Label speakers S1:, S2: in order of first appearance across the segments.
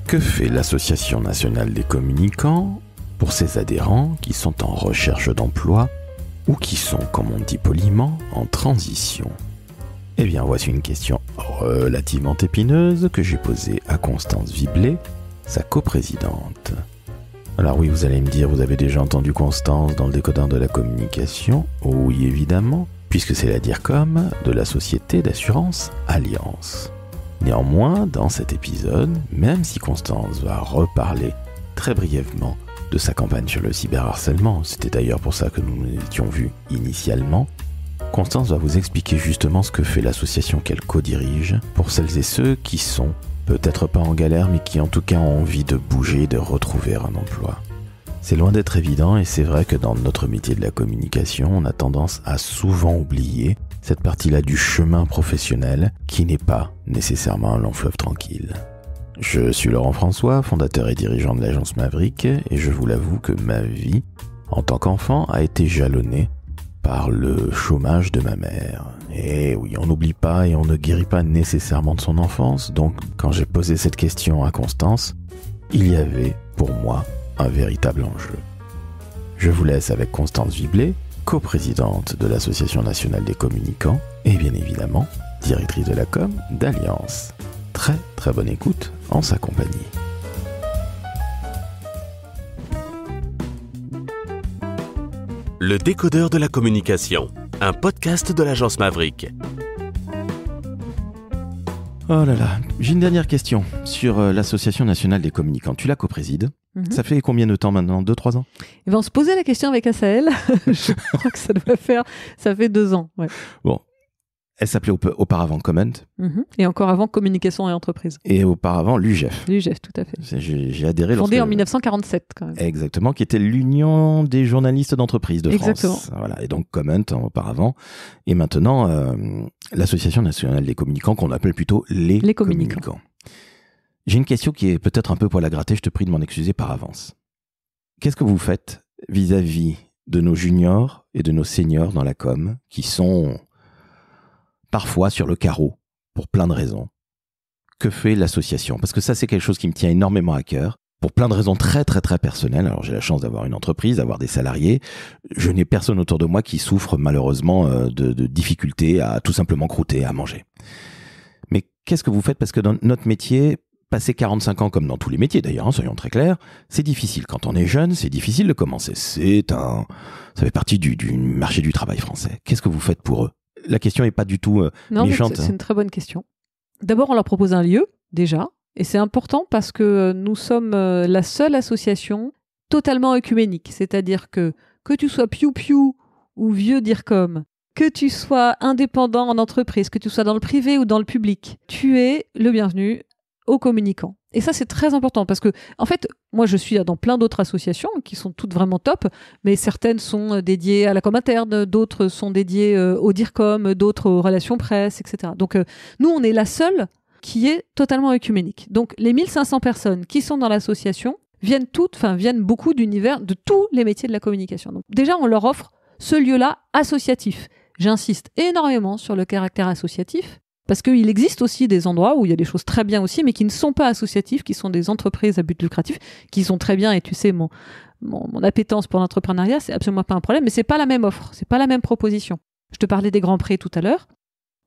S1: Que fait l'Association nationale des communicants pour ses adhérents qui sont en recherche d'emploi ou qui sont, comme on dit poliment, en transition? Eh bien, voici une question relativement épineuse que j'ai posée à Constance Viblet, sa coprésidente. Alors oui, vous allez me dire, vous avez déjà entendu Constance dans le décodeur de la communication? Oui, évidemment, puisque c'est la DIRCOM de la société d'assurance Allianz. Néanmoins, dans cet épisode, même si Constance va reparler très brièvement de sa campagne sur le cyberharcèlement, c'était d'ailleurs pour ça que nous nous étions vus initialement, Constance va vous expliquer justement ce que fait l'association qu'elle co-dirige pour celles et ceux qui sont peut-être pas en galère, mais qui en tout cas ont envie de bouger, de retrouver un emploi. C'est loin d'être évident et c'est vrai que dans notre métier de la communication, on a tendance à souvent oublier cette partie-là du chemin professionnel qui n'est pas nécessairement un long fleuve tranquille. Je suis Laurent François, fondateur et dirigeant de l'agence Maverick, et je vous l'avoue que ma vie, en tant qu'enfant, a été jalonnée par le chômage de ma mère. Et oui, on n'oublie pas et on ne guérit pas nécessairement de son enfance, donc quand j'ai posé cette question à Constance, il y avait, pour moi, un véritable enjeu. Je vous laisse avec Constance Viblet, coprésidente de l'Association nationale des communicants, et bien évidemment, directrice de la com d'Allianz. Très très bonne écoute en sa compagnie.
S2: Le décodeur de la communication, un podcast de l'agence Maverick.
S1: Oh là là, j'ai une dernière question sur l'Association nationale des communicants. Tu la coprésides. Ça fait combien de temps maintenant? 2-3 ans?
S3: Et ben on se posait la question avec Asaël. Je crois que ça fait 2 ans. Ouais.
S1: Bon, elle s'appelait auparavant Comment.
S3: Et encore avant Communication et Entreprise.
S1: Et auparavant l'UGEF.
S3: L'UGEF, tout à fait.
S1: J'ai adhéré
S3: Fondée en 1947 quand même.
S1: Exactement, qui était l'Union des journalistes d'entreprise de
S3: Exactement.
S1: France. Voilà, et donc Comment auparavant. Et maintenant, l'Association nationale des communicants, qu'on appelle plutôt les communicants. J'ai une question qui est peut-être un peu poil à gratter, je te prie de m'en excuser par avance. Qu'est-ce que vous faites vis-à-vis de nos juniors et de nos seniors dans la com, qui sont parfois sur le carreau, pour plein de raisons? Que fait l'association? Parce que ça, c'est quelque chose qui me tient énormément à cœur, pour plein de raisons très très très personnelles. Alors j'ai la chance d'avoir une entreprise, d'avoir des salariés. Je n'ai personne autour de moi qui souffre malheureusement de difficultés à tout simplement croûter, à manger. Mais qu'est-ce que vous faites? Parce que dans notre métier, passer 45 ans, comme dans tous les métiers d'ailleurs, soyons très clairs, c'est difficile. Quand on est jeune, c'est difficile de commencer. Ça fait partie du marché du travail français. Qu'est-ce que vous faites pour eux? La question n'est pas du tout méchante.
S3: C'est une très bonne question. D'abord, on leur propose un lieu, déjà. Et c'est important parce que nous sommes la seule association totalement œcuménique. C'est-à-dire que tu sois piou-piou ou vieux DIRCOM, que tu sois indépendant en entreprise, que tu sois dans le privé ou dans le public, tu es le bienvenu aux communicants. Et ça, c'est très important parce que, en fait, moi, je suis dans plein d'autres associations qui sont toutes vraiment top, mais certaines sont dédiées à la com interne, d'autres sont dédiées au DIRCOM, d'autres aux relations presse, etc. Donc, nous, on est la seule qui est totalement œcuménique. Donc, les 1500 personnes qui sont dans l'association viennent beaucoup d'univers, de tous les métiers de la communication. Donc, déjà, on leur offre ce lieu-là associatif. J'insiste énormément sur le caractère associatif, parce qu'il existe aussi des endroits où il y a des choses très bien aussi, mais qui ne sont pas associatifs, qui sont des entreprises à but lucratif, qui sont très bien, et tu sais, mon appétence pour l'entrepreneuriat, c'est absolument pas un problème, mais c'est pas la même offre, c'est pas la même proposition. Je te parlais des Grands Prix tout à l'heure.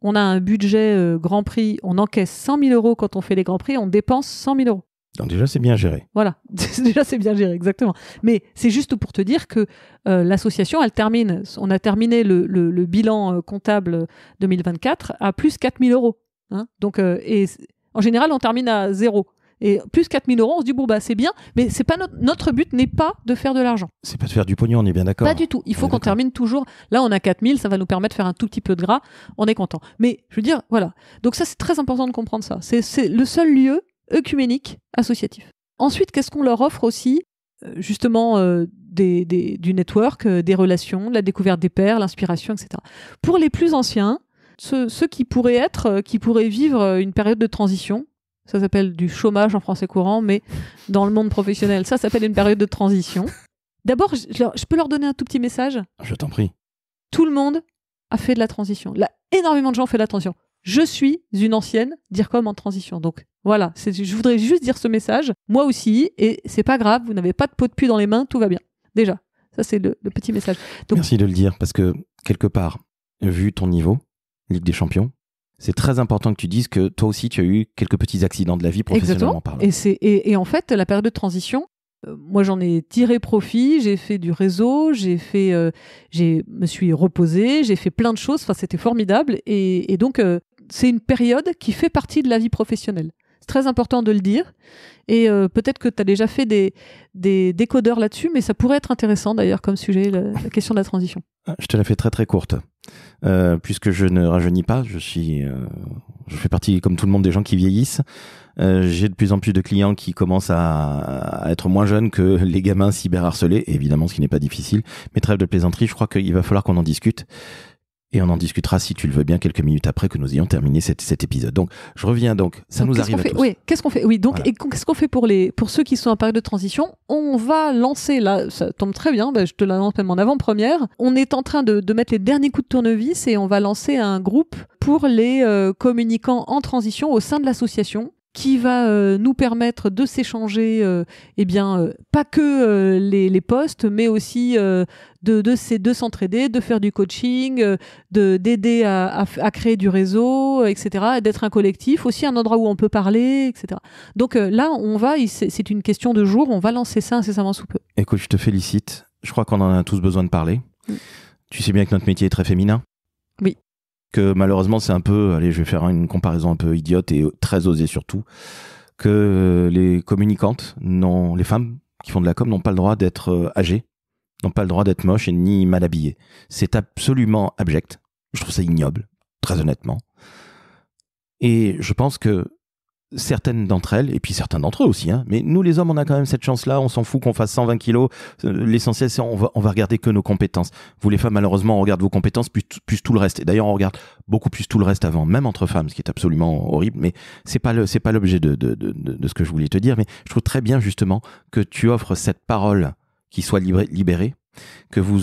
S3: On a un budget Grand Prix, on encaisse 100 000 € quand on fait les Grands Prix, on dépense 100 000 €.
S1: Donc déjà, c'est bien géré.
S3: Voilà, déjà c'est bien géré, exactement. Mais c'est juste pour te dire que l'association, on a terminé le bilan comptable 2024 à plus 4 000 €. Hein. Donc, et en général, on termine à 0. Et plus 4 000 €, on se dit, bon, bah, c'est bien, mais c'est pas notre but n'est pas de faire de l'argent.
S1: C'est pas de faire du pognon, on est bien d'accord.
S3: Pas du tout. Il faut qu'on termine toujours. Là, on a 4 000, ça va nous permettre de faire un tout petit peu de gras. On est content. Mais je veux dire, voilà. Donc ça, c'est très important de comprendre ça. C'est le seul lieu œcuménique associatif. Ensuite, qu'est-ce qu'on leur offre aussi? Justement, du network, des relations, la découverte des pairs, l'inspiration, etc. Pour les plus anciens, ceux qui pourraient vivre une période de transition, ça s'appelle du chômage en français courant, mais dans le monde professionnel, ça s'appelle une période de transition. D'abord, je peux leur donner un tout petit message?
S1: Je t'en prie.
S3: Tout le monde a fait de la transition. Là, énormément de gens ont fait de la transition. je suis une ancienne DIRCOM en transition. Donc voilà, je voudrais juste dire ce message, moi aussi, et c'est pas grave, vous n'avez pas de pot de pu dans les mains, tout va bien. Déjà, ça c'est le petit message. Donc,
S1: merci de le dire, parce que quelque part, vu ton niveau, Ligue des Champions, c'est très important que tu dises que toi aussi tu as eu quelques petits accidents de la vie professionnellement parlant.
S3: Et en fait, la période de transition, moi j'en ai tiré profit, j'ai fait du réseau, me suis reposée, j'ai fait plein de choses, enfin c'était formidable, et donc c'est une période qui fait partie de la vie professionnelle. C'est très important de le dire, et peut-être que tu as déjà fait des décodeurs là-dessus, mais ça pourrait être intéressant d'ailleurs comme sujet, la question de la transition.
S1: Je te la fais très très courte, puisque je ne rajeunis pas, je fais partie comme tout le monde des gens qui vieillissent. J'ai de plus en plus de clients qui commencent à être moins jeunes que les gamins cyberharcelés, évidemment ce qui n'est pas difficile, mais trêve de plaisanterie, je crois qu'il va falloir qu'on en discute. Et on en discutera, si tu le veux bien, quelques minutes après que nous ayons terminé cet épisode. Donc, je reviens donc. Ça nous arrive à tous.
S3: Oui, qu'est-ce qu'on fait ? Oui, donc,
S1: voilà.
S3: Et qu'est-ce qu'on fait pour ceux qui sont en période de transition ? On va lancer, là, ça tombe très bien, je te l'annonce même en avant-première. On est en train de mettre les derniers coups de tournevis et on va lancer un groupe pour les communicants en transition au sein de l'association, qui va nous permettre de s'échanger, pas que les postes, mais aussi de s'entraider, de faire du coaching, d'aider à créer du réseau, etc., et d'être un collectif, aussi un endroit où on peut parler, etc. Donc là, c'est une question de jour, on va lancer ça incessamment sous peu.
S1: Écoute, je te félicite. Je crois qu'on en a tous besoin de parler. Tu sais bien que notre métier est très féminin.
S3: Oui.
S1: Que malheureusement c'est un peu, allez, je vais faire une comparaison un peu idiote et très osée surtout, que les communicantes, les femmes qui font de la com n'ont pas le droit d'être âgées, n'ont pas le droit d'être moches et ni mal habillées. C'est absolument abject. Je trouve ça ignoble, très honnêtement. Et je pense que certaines d'entre elles, et puis certains d'entre eux aussi, mais nous les hommes on a quand même cette chance-là, on s'en fout qu'on fasse 120 kilos, l'essentiel c'est on va regarder que nos compétences. Vous les femmes malheureusement on regarde vos compétences plus tout le reste, et d'ailleurs on regarde beaucoup plus tout le reste avant, même entre femmes, ce qui est absolument horrible, mais c'est pas l'objet de ce que je voulais te dire, mais je trouve très bien justement que tu offres cette parole qui soit libérée, que vous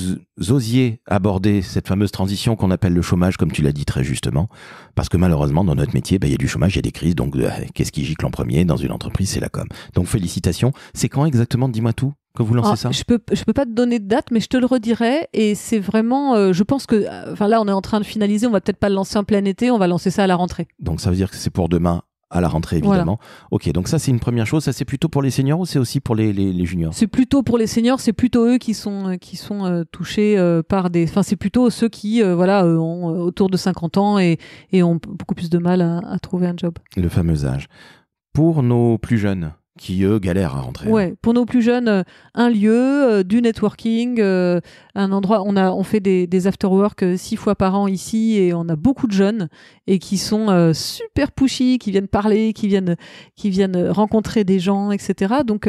S1: osiez aborder cette fameuse transition qu'on appelle le chômage, comme tu l'as dit très justement, parce que malheureusement dans notre métier, il y a du chômage, il y a des crises, donc qu'est-ce qui gicle en premier dans une entreprise, c'est la com. Donc félicitations. C'est quand exactement, dis-moi tout, que vous lancez ça ?
S3: Je peux pas te donner de date, mais je te le redirai, et c'est vraiment, je pense que, là on est en train de finaliser, on va peut-être pas le lancer en plein été, on va lancer ça à la rentrée.
S1: Donc ça veut dire que c'est pour demain, à la rentrée évidemment. Voilà. Ok, donc ça c'est une première chose. Ça c'est plutôt pour les seniors ou c'est aussi pour les juniors ? C'est
S3: plutôt pour les seniors, c'est plutôt eux qui sont touchés par des... Enfin c'est plutôt ceux qui ont autour de 50 ans et ont beaucoup plus de mal à trouver un job.
S1: Le fameux âge. Pour nos plus jeunes qui eux galèrent à rentrer.
S3: Ouais, pour nos plus jeunes, un lieu, du networking, un endroit. On fait des after-work 6 fois par an ici et on a beaucoup de jeunes et qui sont super pushy, qui viennent parler, qui viennent rencontrer des gens, etc. Donc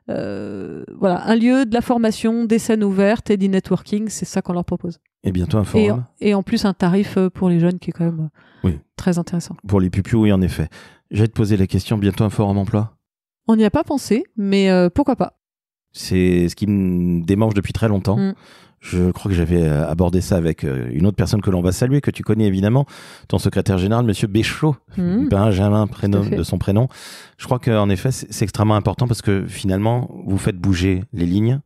S3: voilà, un lieu, de la formation, des scènes ouvertes et du networking, c'est ça qu'on leur propose.
S1: Et bientôt un forum.
S3: Et en plus un tarif pour les jeunes qui est quand même très intéressant.
S1: Pour les pupus, oui en effet. Je vais te poser la question, bientôt un forum emploi ?
S3: On n'y a pas pensé, mais pourquoi pas ?
S1: C'est ce qui me démange depuis très longtemps. Je crois que j'avais abordé ça avec une autre personne que l'on va saluer, que tu connais évidemment, ton secrétaire général, Monsieur Béchaud, Benjamin de son prénom. Je crois qu'en effet, c'est extrêmement important parce que finalement, vous faites bouger les lignes.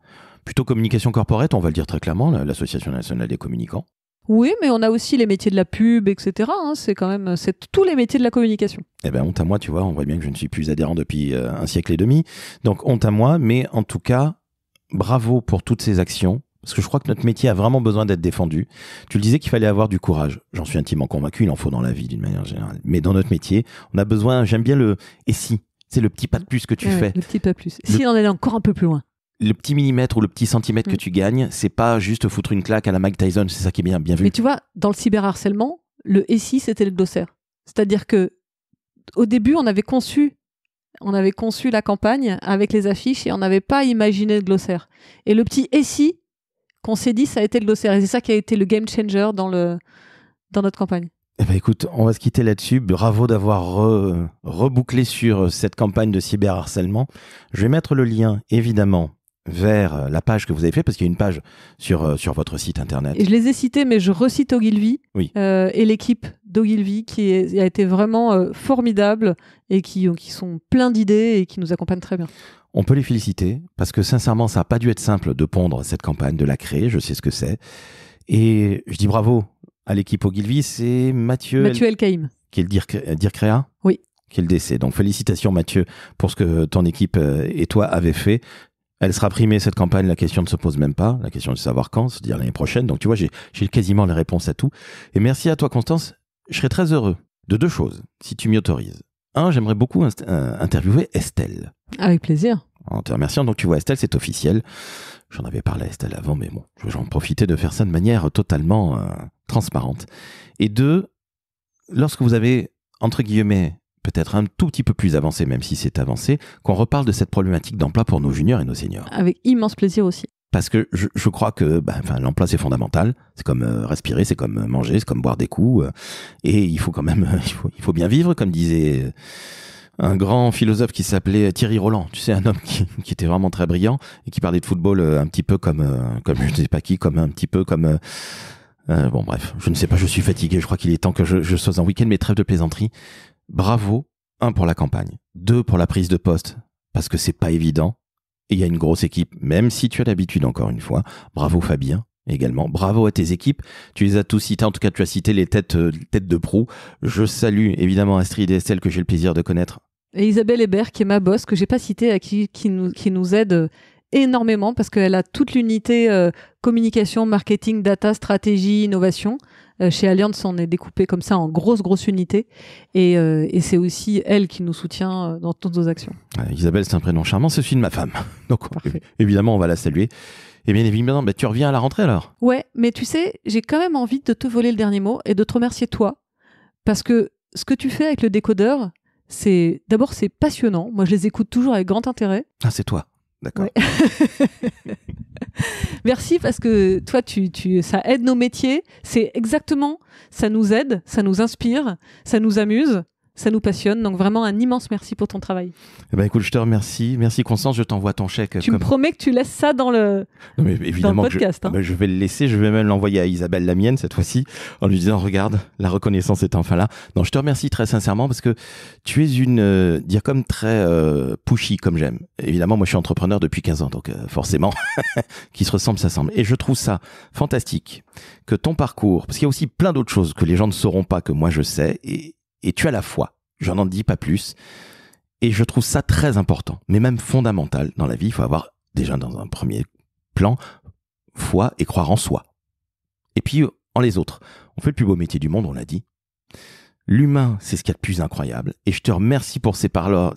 S1: Plutôt communication corporate, on va le dire très clairement, l'Association nationale des communicants.
S3: Oui, mais on a aussi les métiers de la pub, etc. C'est tous les métiers de la communication.
S1: Eh ben, honte à moi, tu vois, on voit bien que je ne suis plus adhérent depuis un siècle et demi. Donc, honte à moi, mais en tout cas, bravo pour toutes ces actions, parce que je crois que notre métier a vraiment besoin d'être défendu. Tu le disais qu'il fallait avoir du courage. J'en suis intimement convaincu, il en faut dans la vie d'une manière générale. Mais dans notre métier, on a besoin, j'aime bien et si, c'est le petit pas de plus que tu fais.
S3: Le petit pas de plus. Si on allait encore un peu plus loin.
S1: Le petit millimètre ou le petit centimètre que tu gagnes, c'est pas juste foutre une claque à la Mike Tyson, c'est ça qui est bien vu.
S3: Mais tu vois, dans le cyberharcèlement, le SI, c'était le glossaire. C'est-à-dire que au début, on avait conçu la campagne avec les affiches et on n'avait pas imaginé le glossaire. Et le petit SI qu'on s'est dit, ça a été le glossaire. Et c'est ça qui a été le game changer dans notre campagne.
S1: Eh ben écoute, on va se quitter là-dessus. Bravo d'avoir rebouclé sur cette campagne de cyberharcèlement. Je vais mettre le lien, évidemment, vers la page que vous avez fait, parce qu'il y a une page sur votre site internet.
S3: Et je les ai cités, mais je recite Ogilvy et l'équipe d'Ogilvy qui a été vraiment formidable et qui sont pleins d'idées et qui nous accompagnent très bien.
S1: On peut les féliciter parce que sincèrement, ça n'a pas dû être simple de pondre cette campagne, de la créer. Je sais ce que c'est. Et je dis bravo à l'équipe Ogilvy. C'est Mathieu
S3: Elkaïm.
S1: Qui est le DIRCREA ?
S3: Oui.
S1: Qui est le DC. Donc félicitations Mathieu pour ce que ton équipe et toi avez fait. Elle sera primée cette campagne, la question ne se pose même pas. La question de savoir quand, c'est-à-dire l'année prochaine. Donc tu vois, j'ai quasiment les réponses à tout. Et merci à toi Constance. Je serais très heureux de 2 choses, si tu m'y autorises. 1, j'aimerais beaucoup interviewer Estelle.
S3: Avec plaisir.
S1: En te remerciant. Donc tu vois Estelle, c'est officiel. J'en avais parlé à Estelle avant, mais bon, j'en profitais de faire ça de manière totalement transparente. Et 2, lorsque vous avez, entre guillemets, peut-être un tout petit peu plus avancé, même si c'est avancé, qu'on reparle de cette problématique d'emploi pour nos juniors et nos seniors.
S3: Avec immense plaisir aussi.
S1: Parce que je crois que l'emploi, c'est fondamental. C'est comme respirer, c'est comme manger, c'est comme boire des coups. Et il faut quand même, il faut bien vivre, comme disait un grand philosophe qui s'appelait Thierry Roland. Tu sais, un homme qui était vraiment très brillant et qui parlait de football un petit peu comme je ne sais pas qui, comme un petit peu comme... bon bref, je ne sais pas, je suis fatigué. Je crois qu'il est temps que je sois en week-end, mais trêve de plaisanterie. Bravo, 1 pour la campagne, 2 pour la prise de poste, parce que c'est pas évident. Et il y a une grosse équipe, même si tu as l'habitude encore une fois. Bravo Fabien, également. Bravo à tes équipes. Tu les as tous cités, en tout cas tu as cité les têtes de proue. Je salue évidemment Astrid et Estelle que j'ai le plaisir de connaître. Et
S3: Isabelle Hébert qui est ma boss, que j'ai pas citée, qui nous aide énormément parce qu'elle a toute l'unité communication, marketing, data, stratégie, innovation. Chez Allianz, on est découpé comme ça en grosse unité et c'est aussi elle qui nous soutient dans toutes nos actions.
S1: Isabelle, c'est un prénom charmant, c'est celui de ma femme. Donc évidemment, on va la saluer. Et bien évidemment, tu reviens à la rentrée alors ?
S3: Ouais, mais tu sais, j'ai quand même envie de te voler le dernier mot et de te remercier toi parce que ce que tu fais avec le décodeur, c'est passionnant. Moi, je les écoute toujours avec grand intérêt.
S1: Ah, c'est toi. D'accord.
S3: Ouais. Merci parce que toi, ça aide nos métiers. C'est exactement, ça nous aide, ça nous inspire, ça nous amuse, ça nous passionne. Donc vraiment un immense merci pour ton travail.
S1: Eh ben écoute, je te remercie. Merci Constance, je t'envoie ton chèque.
S3: Tu me promets que tu laisses ça dans le podcast.
S1: Je vais le laisser, je vais même l'envoyer à Isabelle, la mienne, cette fois-ci, en lui disant, regarde, la reconnaissance est enfin là. Non, je te remercie très sincèrement parce que tu es une diacom très pushy, comme j'aime. Évidemment, moi je suis entrepreneur depuis 15 ans, donc forcément, qui se ressemble, ça semble. Et je trouve ça fantastique que ton parcours, parce qu'il y a aussi plein d'autres choses que les gens ne sauront pas, que moi je sais, et tu as la foi. Je n'en dis pas plus. Et je trouve ça très important, mais même fondamental dans la vie. Il faut avoir déjà dans un premier plan foi et croire en soi. Et puis en les autres. On fait le plus beau métier du monde, on l'a dit. L'humain, c'est ce qu'il y a de plus incroyable. Et je te remercie pour ces paroles.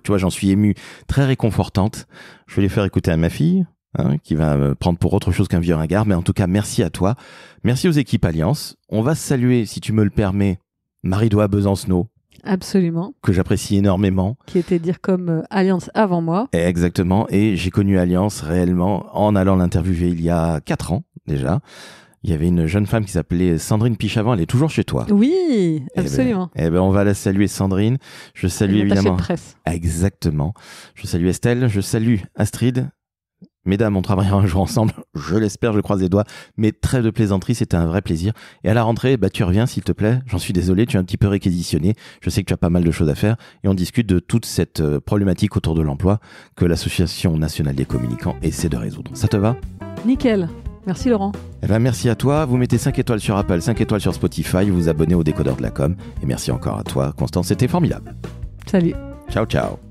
S1: Tu vois, j'en suis ému, très réconfortantes. Je vais les faire écouter à ma fille, qui va me prendre pour autre chose qu'un vieux ringard. Mais en tout cas, merci à toi. Merci aux équipes Allianz. On va saluer, si tu me le permets, Marie-Doua Besancenot.
S3: Absolument.
S1: Que j'apprécie énormément.
S3: Qui était dire comme Allianz avant moi.
S1: Exactement. Et j'ai connu Allianz réellement en allant l'interviewer il y a 4 ans déjà. Il y avait une jeune femme qui s'appelait Sandrine Pichavant. Elle est toujours chez toi.
S3: Oui, absolument.
S1: Eh ben, on va la saluer, Sandrine. Je salue évidemment.
S3: De presse.
S1: Exactement. Je salue Estelle. Je salue Astrid. Mesdames, on travaillera un jour ensemble, je l'espère, je croise les doigts, mais trêve de plaisanterie, c'était un vrai plaisir. Et à la rentrée, tu reviens s'il te plaît, j'en suis désolé, tu es un petit peu réquisitionné, je sais que tu as pas mal de choses à faire, et on discute de toute cette problématique autour de l'emploi que l'Association nationale des communicants essaie de résoudre. Ça te va ?
S3: Nickel, merci Laurent.
S1: Eh ben, merci à toi, vous mettez 5 étoiles sur Apple, 5 étoiles sur Spotify, vous vous abonnez au décodeur de la com, et merci encore à toi Constance, c'était formidable.
S3: Salut.
S1: Ciao, ciao.